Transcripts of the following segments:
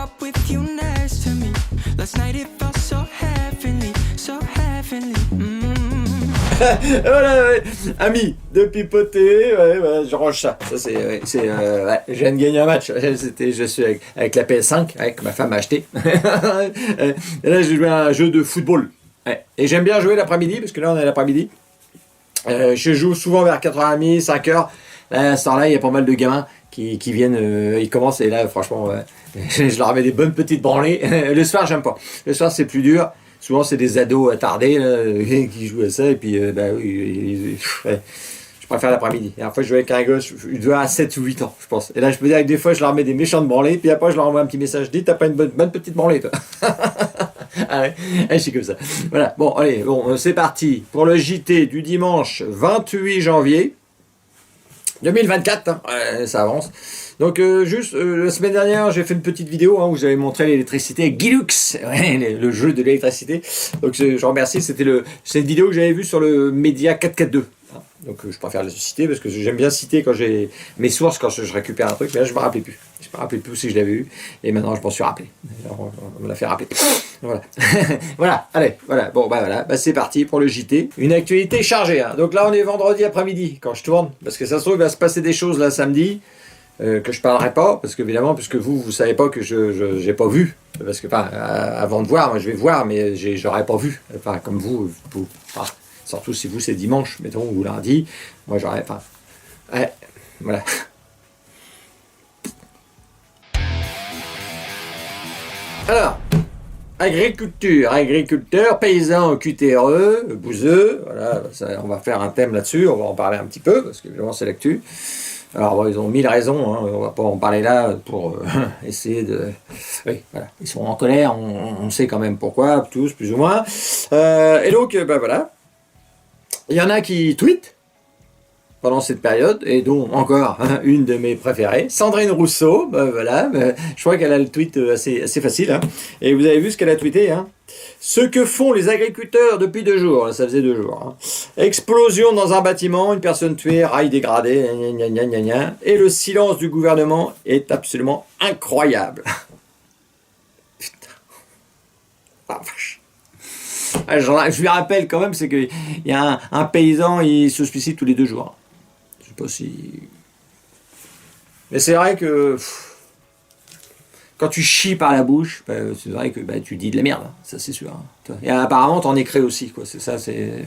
up with you next to me. Last night it felt so heavenly, so heavenly. Voilà, ouais. Ami de pipoter, ouais, ouais, je range ça. Ça c'est, ouais, je viens de gagner un match. Je suis avec la PS5, que ma femme a acheté. Et là, j'ai joué à un jeu de football. Ouais. Et j'aime bien jouer l'après-midi, parce que là, on est l'après-midi. Je joue souvent vers 4h30, 5h. Là, à ce temps-là, il y a pas mal de gamins qui viennent, ils commencent, et là, franchement, je leur mets des bonnes petites branlées. Le soir, j'aime pas. Le soir, c'est plus dur. Souvent, c'est des ados attardés là, qui jouent à ça, et puis, oui, je préfère l'après-midi. Et après, je jouais avec un gosse, il doit à 7 ou 8 ans, je pense. Et là, je peux dire que des fois, je leur mets des méchantes branlées, puis après, je leur envoie un petit message, dis, t'as pas une bonne petite branlée, toi. Ah ouais, je suis comme ça. Voilà, bon, allez, bon, c'est parti pour le JT du dimanche 28 janvier 2024, hein. Ça avance. Donc juste la semaine dernière, j'ai fait une petite vidéo où j'avais montré l'électricité avec Gilux, le jeu de l'électricité. Donc je remercie, c'est une vidéo que j'avais vue sur le Média 442. Donc je préfère le citer parce que j'aime bien citer quand j'ai mes sources quand je récupère un truc, mais là je me rappelais plus. Je me rappelais plus si je l'avais eu et maintenant je m'en suis rappelé. Alors, on me l'a fait rappeler. Voilà. Voilà, allez, voilà. Bon voilà, c'est parti pour le JT. Une actualité chargée. Hein. Donc là on est vendredi après-midi quand je tourne parce que ça se trouve il va se passer des choses là samedi. Que je parlerai pas, parce qu'évidemment, puisque vous savez pas que je j'ai pas vu, parce que avant de voir, moi je vais voir, mais j'aurais pas vu, comme vous surtout si vous c'est dimanche, mettons, ou lundi, moi j'aurais, voilà. Alors, agriculteur, paysan QTRE, bouseux, voilà, on va faire un thème là-dessus, on va en parler un petit peu, parce qu'évidemment c'est l'actu. Alors bon, ils ont 1000 raisons, hein, on va pas en parler là pour essayer de... Oui, voilà, ils sont en colère, on sait quand même pourquoi, tous plus ou moins. Et donc, voilà, il y en a qui tweetent pendant cette période, et dont encore une de mes préférées, Sandrine Rousseau, voilà, je crois qu'elle a le tweet assez facile, hein, et vous avez vu ce qu'elle a tweeté, hein. Ce que font les agriculteurs depuis 2 jours, ça faisait 2 jours. Hein. Explosion dans un bâtiment, une personne tuée, rail dégradé, et le silence du gouvernement est absolument incroyable. Putain. Ah, vache. Je lui rappelle quand même, c'est qu'il y a un paysan, il se suicide tous les 2 jours. Je sais pas si... Mais c'est vrai que... Quand tu chies par la bouche, c'est vrai que tu dis de la merde, ça c'est sûr. Hein. Et apparemment, t'en écris aussi, quoi. C'est ça, c'est...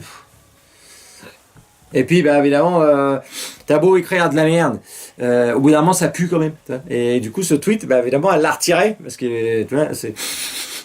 Et puis, évidemment, t'as beau écrire de la merde, au bout d'un moment, ça pue quand même. Et du coup, ce tweet, évidemment, elle l'a retiré, parce que, tu vois, c'est...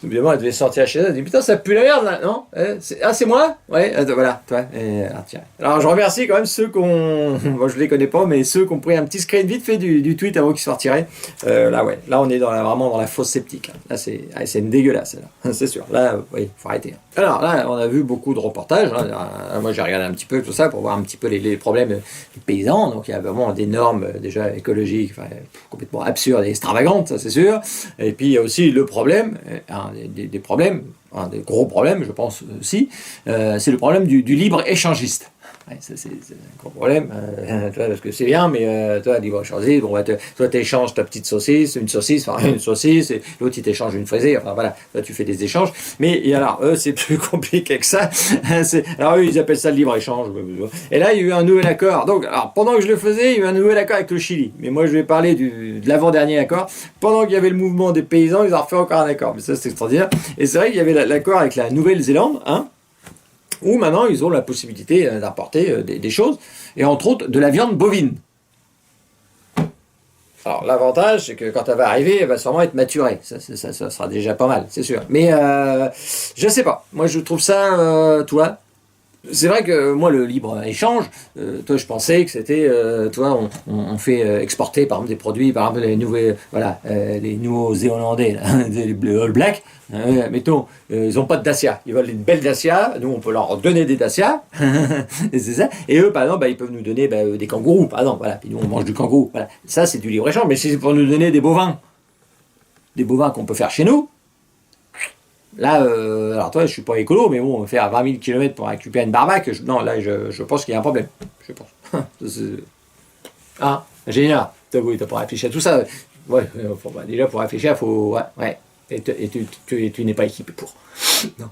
Évidemment, elle devait sortir chez elle, elle dit, putain, ça pue la merde, là, non c'est moi. Ouais, voilà, tu vois, et elle a retiré. Alors, je remercie quand même ceux moi, je les connais pas, mais ceux qui ont pris un petit screen vite fait du tweet avant qu'il soit retiré. Là, ouais, là, on est vraiment dans la fausse sceptique. Là, c'est une dégueulasse, là. C'est sûr. Là, oui, faut arrêter. Alors, là, on a vu beaucoup de reportages. Hein. Moi, j'ai regardé un petit peu tout ça pour voir un petit peu les problèmes des paysans. Donc, il y a vraiment des normes, déjà, écologiques, complètement absurdes et extravagantes, ça, c'est sûr. Et puis, il y a aussi le problème, des problèmes, un des gros problèmes, je pense aussi, c'est le problème du libre échangiste. Ouais, ça, c'est un gros problème, toi, parce que c'est bien, mais toi, libre échangiste, bon, toi, tu échanges ta petite saucisse, une saucisse, et l'autre, il t'échange une fraisée, enfin voilà, toi, tu fais des échanges. Mais alors, eux, c'est plus compliqué que ça. Alors, eux, ils appellent ça le libre échange. Et là, il y a eu un nouvel accord. Donc, alors, pendant que je le faisais, il y a eu un nouvel accord avec le Chili. Mais moi, je vais parler de l'avant-dernier accord. Pendant qu'il y avait le mouvement des paysans, ils ont refait encore un accord. Mais ça, c'est extraordinaire. Et c'est vrai qu'il y avait l'accord avec la Nouvelle-Zélande, hein, où maintenant ils ont la possibilité d'importer des choses, et entre autres de la viande bovine. Alors l'avantage, c'est que quand elle va arriver, elle va sûrement être maturée. Ça sera déjà pas mal, c'est sûr. Mais je sais pas, moi je trouve ça, toi, c'est vrai que moi le libre-échange, toi je pensais que c'était, toi on fait exporter par exemple des produits, par exemple les Nouveaux-Zélandais, les All Blacks, mettons, ils n'ont pas de Dacia, ils veulent une belle Dacia, nous on peut leur donner des Dacia, et c'est ça, et eux par exemple ils peuvent nous donner des kangourous, par exemple, voilà, puis nous on mange du kangourou, voilà. Ça c'est du libre-échange, mais si c'est pour nous donner des bovins qu'on peut faire chez nous, là, alors toi, je suis pas écolo, mais bon, faire 20 000 km pour récupérer une barbaque, je pense qu'il y a un problème. Je pense. Ah, génial. T'as pas réfléchi à tout ça. Ouais, déjà pour réfléchir, faut. Ouais. Et tu n'es pas équipé pour. Non.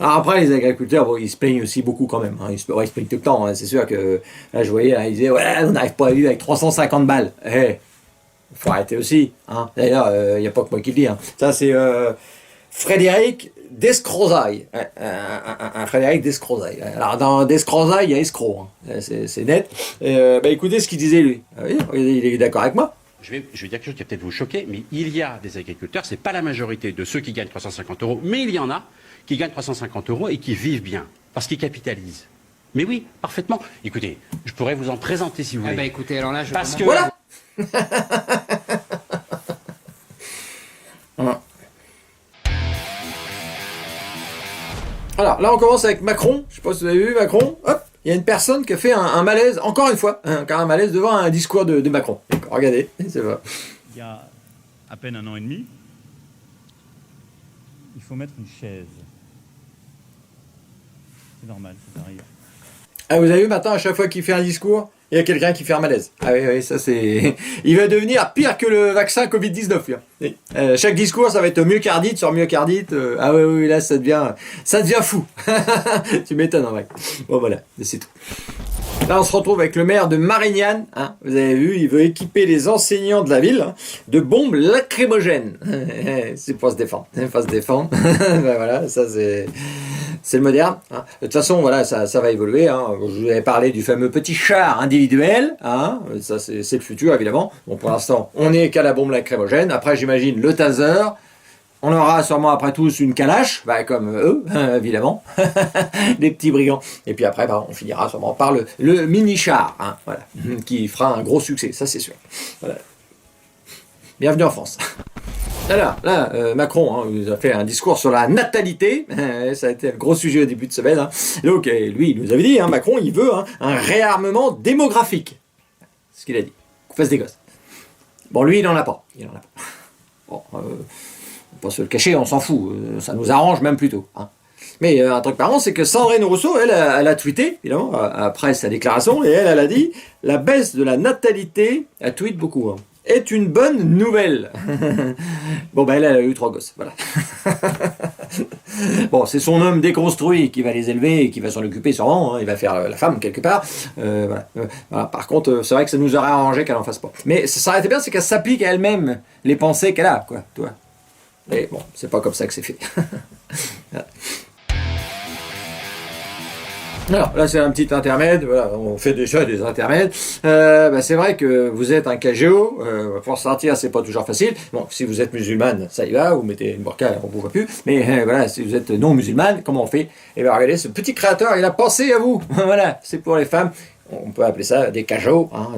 Alors après, les agriculteurs, bon, ils se plaignent aussi beaucoup quand même. Hein. Ils se plaignent tout le temps. Hein. C'est sûr que là, je voyais, ils disaient, ouais, on n'arrive pas à vivre avec 350 balles. Faut arrêter aussi. Hein. D'ailleurs, il n'y a pas que moi qui le dis. Hein. Ça, c'est Frédéric Descrozaille. Un Frédéric Descrozaille. Alors, dans Descrozaille, il y a escroc. Hein. C'est net. Écoutez ce qu'il disait lui. Oui, il est d'accord avec moi. Je vais dire quelque chose qui va peut-être vous choquer, mais il y a des agriculteurs, c'est pas la majorité de ceux qui gagnent 350 €, mais il y en a qui gagnent 350 € et qui vivent bien, parce qu'ils capitalisent. Mais oui, parfaitement. Écoutez, je pourrais vous en présenter si vous voulez. Écoutez, alors là, je... Parce que... Voilà. Alors, là, on commence avec Macron. Je sais pas si vous avez vu Macron. Hop, il y a une personne qui a fait un malaise, encore une fois, un malaise devant un discours de Macron. Regardez, c'est vrai. Il y a à peine 1 an et demi, il faut mettre une chaise. C'est normal, ça arrive. Ah, vous avez vu maintenant, à chaque fois qu'il fait un discours, il y a quelqu'un qui fait un malaise. Ah oui, ça c'est... Il va devenir pire que le vaccin Covid-19. Oui. Chaque discours, ça va être myocardite sur myocardite. Ah oui, là, ça devient fou. Tu m'étonnes, en vrai. Bon, voilà, c'est tout. Là, on se retrouve avec le maire de Marignane. Hein. Vous avez vu, il veut équiper les enseignants de la ville de bombes lacrymogènes. C'est pour se défendre. Ben voilà, ça c'est le moderne. Hein. De toute façon, voilà, ça va évoluer. Hein. Je vous avais parlé du fameux petit char individuel. Hein. Ça, c'est le futur, évidemment. Bon, pour l'instant, on n'est qu'à la bombe lacrymogène. Après, j'imagine le taser. On aura sûrement après tous une calache, comme eux, évidemment, des petits brigands. Et puis après, on finira sûrement par le mini-char, hein, voilà, qui fera un gros succès, ça c'est sûr. Voilà. Bienvenue en France. Alors, là, Macron nous a fait un discours sur la natalité. Ça a été un gros sujet au début de semaine. Hein. Donc, lui, il nous avait dit, Macron, il veut un réarmement démographique. C'est ce qu'il a dit. Qu'on fasse des gosses. Bon, lui, il n'en a pas. Bon, pour se le cacher, on s'en fout. Ça nous arrange même plutôt. Hein. Mais un truc marrant, c'est que Sandrine Rousseau, elle a tweeté, évidemment, après sa déclaration, et elle a dit « La baisse de la natalité, elle tweet beaucoup, est une bonne nouvelle. » Bon, elle a eu 3 gosses, voilà. Bon, c'est son homme déconstruit qui va les élever et qui va s'en occuper sûrement, hein, il va faire la femme quelque part. Voilà. Par contre, c'est vrai que ça nous aurait arrangé qu'elle en fasse pas. Mais ça aurait été bien, c'est qu'elle s'applique à elle-même les pensées qu'elle a, quoi, toi. Mais bon, c'est pas comme ça que c'est fait. Voilà. Alors là, c'est un petit intermède. Voilà, on fait déjà des intermèdes. C'est vrai que vous êtes un KGO. Pour sortir, c'est pas toujours facile. Bon, si vous êtes musulmane, ça y va. Vous mettez une burqa, on vous voit plus. Mais voilà, si vous êtes non musulmane, comment on fait? Eh bien, regardez, ce petit créateur, il a pensé à vous. Voilà, c'est pour les femmes. On peut appeler ça des cajots. Hein.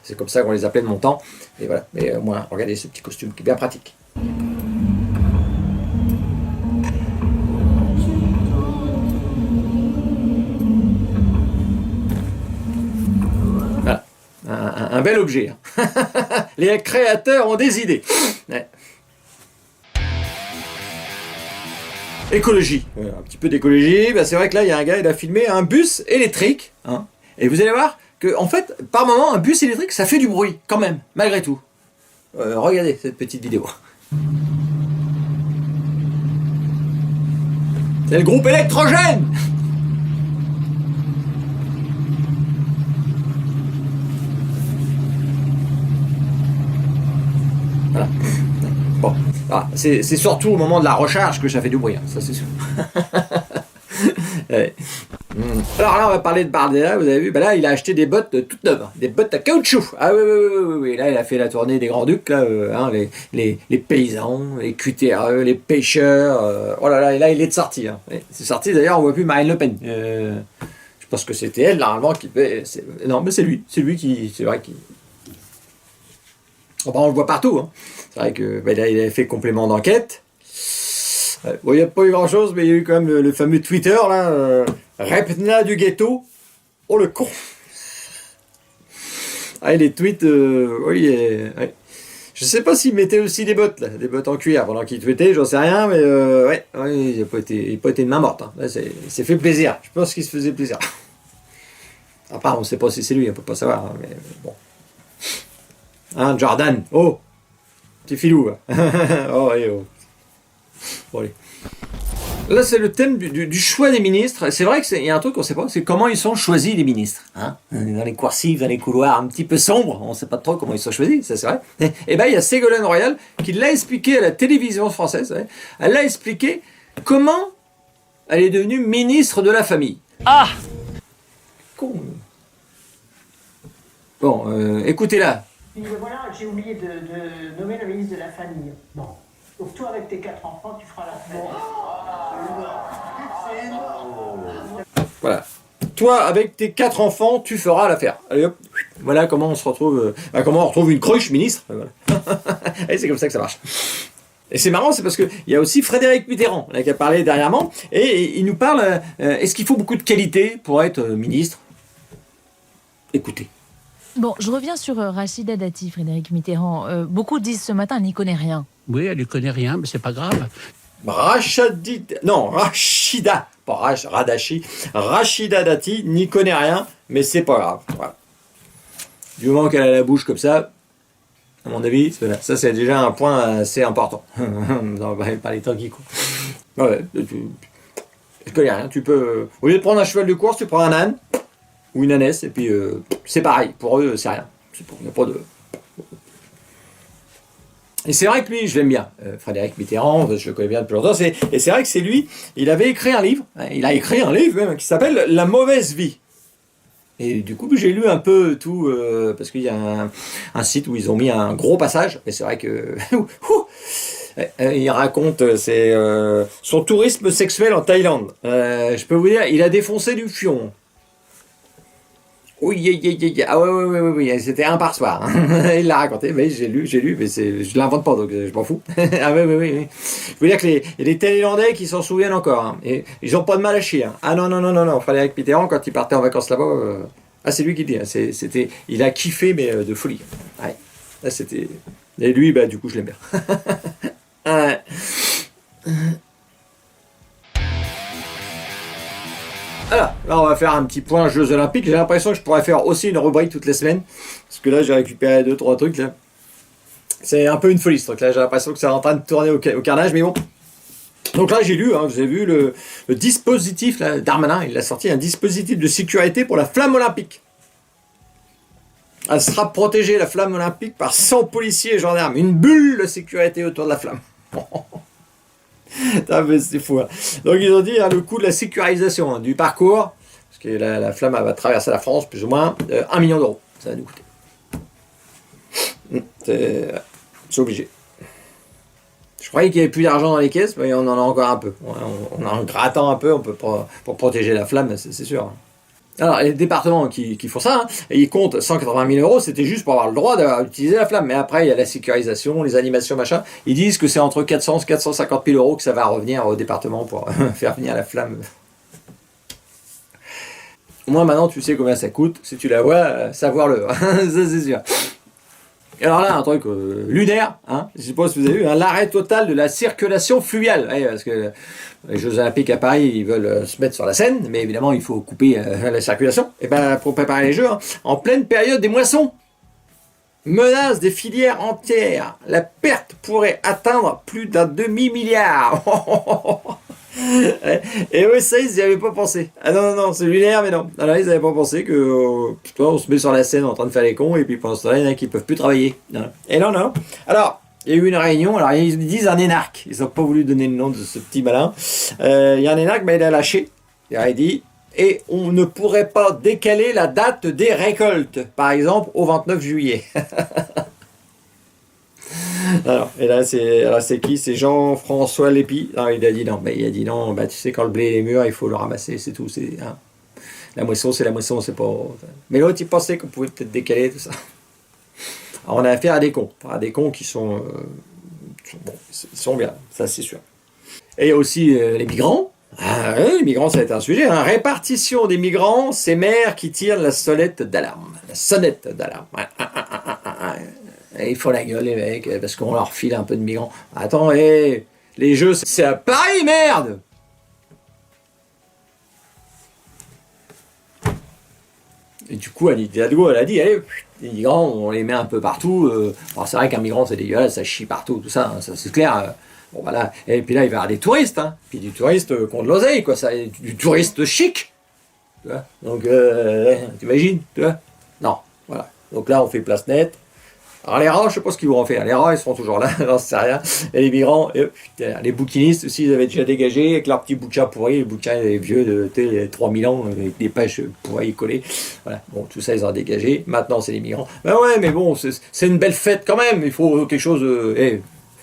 C'est comme ça qu'on les appelait de mon temps. Et voilà. Mais au moins, regardez ce petit costume qui est bien pratique. Un bel objet. Hein. Les créateurs ont des idées. Ouais. Écologie. Un petit peu d'écologie. C'est vrai que là, il y a un gars, il a filmé un bus électrique. Hein. Et vous allez voir que, en fait, par moment, un bus électrique, ça fait du bruit, quand même, malgré tout. Regardez cette petite vidéo. C'est le groupe électrogène. Voilà. Bon, c'est surtout au moment de la recharge que ça fait du bruit, hein, ça c'est sûr. Ouais. Alors là, on va parler de Bardella, vous avez vu, là, il a acheté des bottes toutes neuves, des bottes à caoutchouc. Ah oui. Là, il a fait la tournée des Grands-Ducs, là, les paysans, les QTRE, les pêcheurs. Oh là là, et là, il est sorti. Hein. C'est sorti, d'ailleurs, on voit plus Marine Le Pen. Je pense que c'était elle, normalement, qui... Non, mais c'est lui qui... C'est vrai qui... On le voit partout. Hein. C'est vrai que là, il avait fait complément d'enquête. Bon, il n'y a pas eu grand-chose, mais il y a eu quand même le fameux Twitter, là. Repna du ghetto. Oh, le con. Les tweets... oui, ouais. Je sais pas s'il mettait aussi des bottes, là, des bottes en cuir pendant qu'il tweetait, j'en sais rien, mais il n'a pas été de main morte. Hein. Là, il s'est fait plaisir. Je pense qu'il se faisait plaisir. Après, on ne sait pas si c'est lui, on ne peut pas savoir, hein, mais bon. Hein, Jordan, oh, petit filou. Oh, et oh. Bon, allez. Là, c'est le thème du choix des ministres. C'est vrai qu'il y a un truc qu'on ne sait pas, c'est comment ils sont choisis, les ministres. Hein, dans les coursives, dans les couloirs un petit peu sombres, on ne sait pas trop comment ils sont choisis, ça c'est vrai. Et bien, il y a Ségolène Royal qui l'a expliqué à la télévision française. Ouais. Elle l'a expliqué comment elle est devenue ministre de la famille. Ah! Con. Bon, écoutez-la. Voilà, j'ai oublié de nommer le ministre de la Famille. Bon. Donc toi, avec tes 4 enfants, tu feras la fête. C'est énorme. Voilà. Toi, avec tes 4 enfants, tu feras l'affaire. Allez hop. Voilà comment on se retrouve. Comment on retrouve une cruche ministre. Voilà. Et c'est comme ça que ça marche. Et c'est marrant, c'est parce qu'il y a aussi Frédéric Mitterrand, là, qui a parlé dernièrement, et il nous parle, est-ce qu'il faut beaucoup de qualité pour être ministre? Écoutez. Bon, je reviens sur Rachida Dati, Frédéric Mitterrand. Beaucoup disent ce matin, elle n'y connaît rien. Oui, elle ne connaît rien, mais c'est pas grave. Rachida, pas Radachi, Rachida Dati n'y connaît rien, mais c'est pas grave. Voilà. Du moment qu'elle a la bouche comme ça, à mon avis, ça c'est déjà un point assez important. Dans les temps qui courent. Ouais, je connais rien. Tu peux, au lieu de prendre un cheval de course, tu prends un âne ou une ânesse, et puis c'est pareil. Pour eux, c'est rien. Il n'y a pas de. Et c'est vrai que lui, je l'aime bien, Frédéric Mitterrand, je le connais bien depuis longtemps, et c'est vrai que c'est lui, il avait écrit un livre, il a écrit un livre même, qui s'appelle « La mauvaise vie ». Et du coup, j'ai lu un peu tout, parce qu'il y a un site où ils ont mis un gros passage, et c'est vrai que... il raconte son tourisme sexuel en Thaïlande. Je peux vous dire, il a défoncé du fion. Oui, ah oui, c'était un par soir. Il l'a raconté, mais j'ai lu, mais je l'invente pas, donc je m'en fous. Ah oui. Je veux dire que les Thaïlandais qui s'en souviennent encore, hein, et ils ont pas de mal à chier. Hein. Ah non, Frédéric Mitterrand, quand il partait en vacances là-bas, c'est lui qui dit, hein, il a kiffé, mais de folie. Ouais. Là, c'était... Et lui, bah, du coup, je l'aime bien. Ouais. Alors, là on va faire un petit point Jeux Olympiques. J'ai l'impression que je pourrais faire aussi une rubrique toutes les semaines. Parce que là j'ai récupéré 2-3 trucs là. C'est un peu une folie ce truc là. J'ai l'impression que c'est en train de tourner au carnage, mais bon. Donc là j'ai lu, hein, vous avez vu le dispositif, là, Darmanin, il a sorti un dispositif de sécurité pour la flamme olympique. Elle sera protégée, la flamme olympique, par 100 policiers et gendarmes. Une bulle de sécurité autour de la flamme. C'est fou. Hein. Donc ils ont dit le coût de la sécurisation du parcours, parce que la flamme va traverser la France plus ou moins, 1 million d'euros. Ça va nous coûter. C'est obligé. Je croyais qu'il n'y avait plus d'argent dans les caisses, mais on en a encore un peu. On en grattant un peu, on peut pour protéger la flamme, c'est sûr. Alors, les départements qui font ça, hein, et ils comptent 180 000 euros, c'était juste pour avoir le droit d'utiliser la flamme. Mais après, il y a la sécurisation, les animations, machin. Ils disent que c'est entre 400 et 450 000 euros que ça va revenir au département pour faire venir la flamme. Au moins, maintenant, tu sais combien ça coûte. Si tu la vois, savoir-le. Ça, c'est sûr. Et alors là, un truc lunaire, hein, je ne sais pas si vous avez vu, hein, l'arrêt total de la circulation fluviale. Ouais, parce que les Jeux Olympiques à Paris, ils veulent se mettre sur la Seine, mais évidemment, il faut couper la circulation. Et ben, pour préparer les Jeux, hein, en pleine période des moissons, menace des filières entières. La perte pourrait atteindre plus d'un demi-milliard. Et oui, ça, ils n'y avaient pas pensé. Ah non, c'est lunaire, mais non. Alors, ils n'avaient pas pensé que on se met sur la scène en train de faire les cons, et puis pendant ce temps-là, il y en a qui ne peuvent plus travailler. Non. Et non. Alors, il y a eu une réunion, alors ils disent un énarque. Ils n'ont pas voulu donner le nom de ce petit malin. Il y a un énarque, mais il a lâché. Il a dit, et on ne pourrait pas décaler la date des récoltes, par exemple, au 29 juillet. Alors, et là, c'est qui? C'est Jean-François Lépy. Alors, il a dit non. Bah, tu sais, quand le blé est mûr, il faut le ramasser, c'est tout. Hein. La moisson, c'est la moisson, c'est pas... Mais l'autre, il pensait qu'on pouvait peut-être décaler tout ça. Alors, on a affaire à des cons qui sont... ils sont bien, ça c'est sûr. Et il y a aussi les migrants. Ah, oui, les migrants, ça va être un sujet. Hein. Répartition des migrants, ces maires qui tirent la sonnette d'alarme. La sonnette d'alarme. Et ils font la gueule, les mecs, parce qu'on leur file un peu de migrants. Attends, les Jeux, c'est à Paris, merde! Et du coup, Anne Hidalgo, elle a dit, allez, les migrants, on les met un peu partout. Alors, c'est vrai qu'un migrant, c'est dégueulasse, ça chie partout, tout ça, hein, ça c'est clair. Bon, voilà. Et puis là, il va y avoir des touristes, hein. Puis du touriste qui ont de l'oseille, quoi. Ça, du touriste chic. Tu vois. Donc, t'imagines, tu vois. Non, voilà. Donc là, on fait place nette. Alors les rats, je sais pas ce qu'ils vont en faire. Les rats, ils seront toujours là, j'en sais rien. Et les migrants, et, putain, les bouquinistes aussi, ils avaient déjà dégagé avec leurs petits bouquins pourris. Les bouquins les vieux de 3000 ans, avec des pages pourries collées. Voilà, bon, tout ça, ils ont dégagé. Maintenant, c'est les migrants. Ben ouais, mais bon, c'est une belle fête quand même. Il faut quelque chose,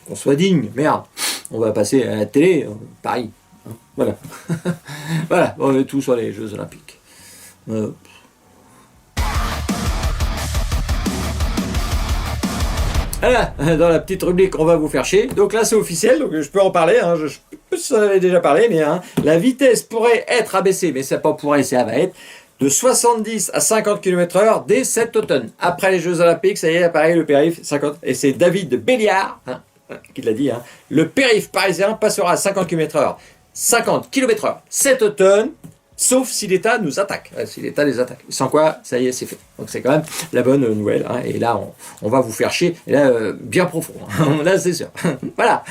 qu'on soit digne. Merde, on va passer à la télé, Paris. Hein, voilà. Voilà, on est tous sur les Jeux Olympiques. Voilà, dans la petite rubrique, on va vous faire chier. Donc là, c'est officiel, donc je peux en parler. Hein, je sais pas si j'en avais déjà parlé, mais hein, la vitesse pourrait être abaissée, mais c'est pas pourrait, ça va être de 70 à 50 km/h dès cet automne. Après les Jeux Olympiques, ça y est, pareil, le périph' 50. Et c'est David Béliard qui l'a dit. Hein, le périph' parisien passera à 50 km/h. 50 km/h cet automne. Sauf si l'État nous attaque, si l'État les attaque. Sans quoi, ça y est, c'est fait. Donc c'est quand même la bonne nouvelle. Hein. Et là, on va vous faire chier. Et là, bien profond. Là, c'est sûr. Voilà.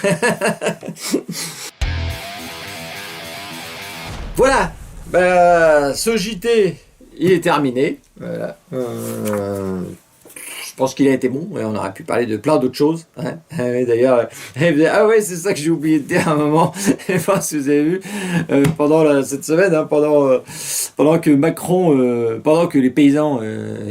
Voilà. Bah, ce JT, il est terminé. Voilà. Je pense qu'il a été bon, et on aurait pu parler de plein d'autres choses. Hein. D'ailleurs, ah ouais, c'est ça que j'ai oublié de dire à un moment. Je sais pas si vous avez vu, pendant cette semaine, hein, pendant que Macron, pendant que les paysans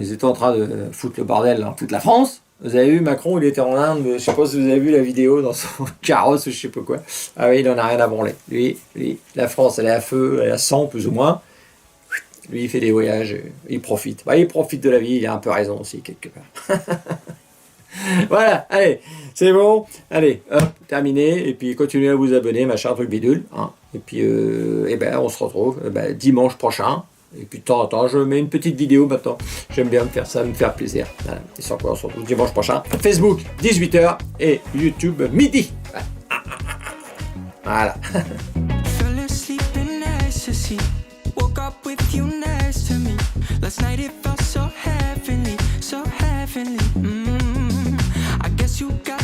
ils étaient en train de foutre le bordel dans toute la France, vous avez vu, Macron, il était en Inde, je sais pas si vous avez vu la vidéo dans son carrosse ou je sais pas quoi. Ah oui, il en a rien à branler. Lui, la France, elle est à feu, elle est à 100 plus ou moins. Lui, il fait des voyages, il profite. Bah, il profite de la vie, il a un peu raison aussi, quelque part. Voilà, allez, c'est bon. Allez, hop, terminé. Et puis, continuez à vous abonner, machin, truc bidule. Hein. Et puis, on se retrouve dimanche prochain. Et puis, de temps en temps, je mets une petite vidéo maintenant. J'aime bien me faire ça, me faire plaisir. Voilà. Et sur quoi on se retrouve dimanche prochain. Facebook, 18h. Et YouTube, midi. Voilà. Fell asleep in ecstasy. Woke up with you next to me. Last night it felt so heavenly, so heavenly. I guess you got